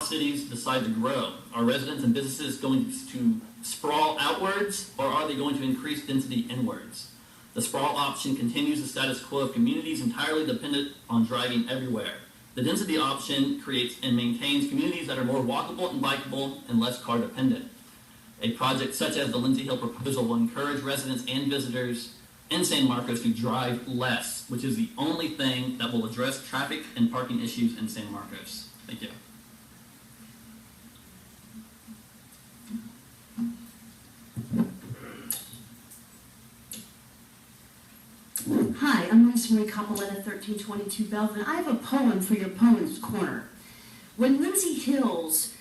cities decide to grow? Are residents and businesses going to sprawl outwards, or are they going to increase density inwards? The sprawl option continues the status quo of communities entirely dependent on driving everywhere. The density option creates and maintains communities that are more walkable and bikeable and less car dependent. A project such as the Lindsey Hill proposal will encourage residents and visitors in San Marcos to drive less, which is the only thing that will address traffic and parking issues in San Marcos. Thank you. Hi, I'm Lisa Marie Capoletta, 1322 Belvin. I have a poem for your Poems Corner. Will Lindsey Hills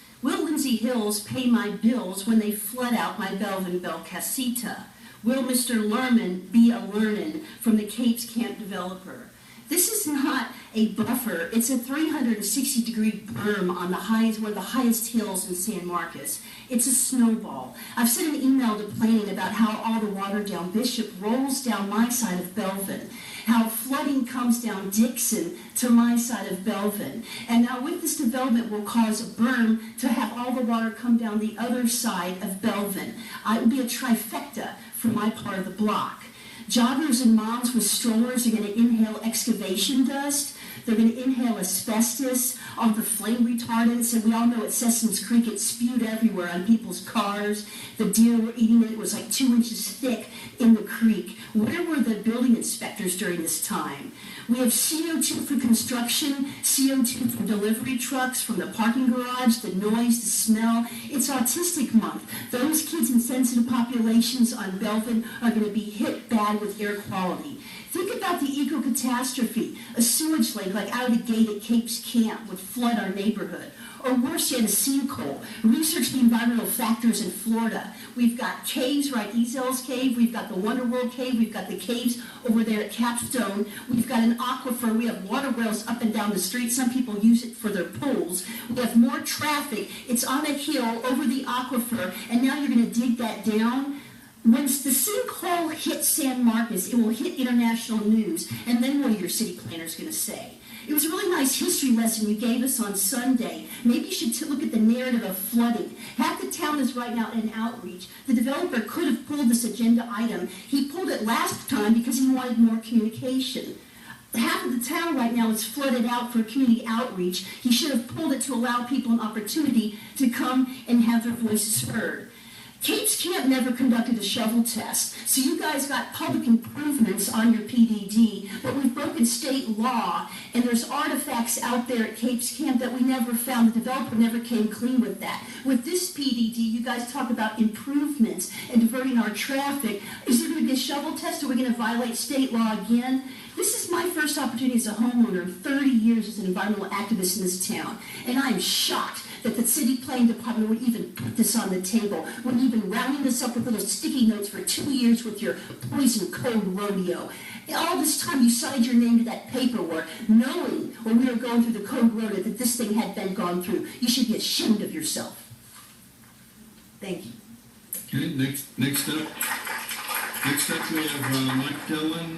pay my bills when they flood out my Belvin Belcasita? Will Mr. Lerman be a learnin' from the Capes Camp developer? This is not a buffer, it's a 360-degree berm on one of the highest hills in San Marcos. It's a snowball. I've sent an email to planning about how all the water down Bishop rolls down my side of Belvin, how flooding comes down Dixon to my side of Belvin. And now with this development will cause a berm to have all the water come down the other side of Belvin. It would be a trifecta for my part of the block. Joggers and moms with strollers are going to inhale excavation dust. They're going to inhale asbestos, all the flame retardants, and we all know at Sessoms Creek it spewed everywhere on people's cars. The deer were eating it. It was like 2 inches thick in the creek. Where were the building inspectors during this time? We have CO2 for construction, CO2 for delivery trucks, from the parking garage, the noise, the smell. It's Autistic Month. Those kids in sensitive populations on Belvin are going to be hit bad with air quality. Think about the eco-catastrophe. A sewage lake like out of the gate at Capes Camp would flood our neighborhood. Or worse yet, a sinkhole. Research the environmental factors in Florida. We've got caves, right? Ezel's Cave. We've got the Wonder World Cave. We've got the caves over there at Capstone. We've got an aquifer. We have water wells up and down the street. Some people use it for their pools. We have more traffic. It's on a hill over the aquifer, and now you're going to dig that down. Once the sinkhole hits San Marcos, it will hit international news, and then what are your city planners going to say? It was a really nice history lesson you gave us on Sunday. Maybe you should look at the narrative of flooding. Half the town is right now in outreach. The developer could have pulled this agenda item. He pulled it last time because he wanted more communication. Half of the town right now is flooded out for community outreach. He should have pulled it to allow people an opportunity to come and have their voices heard. Capes Camp never conducted a shovel test, so you guys got public improvements on your PDD, but we've broken state law, and there's artifacts out there at Capes Camp that we never found. The developer never came clean with that. With this PDD, you guys talk about improvements and diverting our traffic. Is there going to be a shovel test, or are we going to violate state law again? This is my first opportunity as a homeowner, 30 years as an environmental activist in this town, and I am shocked that the city planning department would even put this on the table when you've been rounding this up with little sticky notes for 2 years with your poison code rodeo. All this time you signed your name to that paperwork, knowing when we were going through the code rodeo that this thing had been gone through. You should be ashamed of yourself. Thank you. Okay, next up we have Mike Dillon,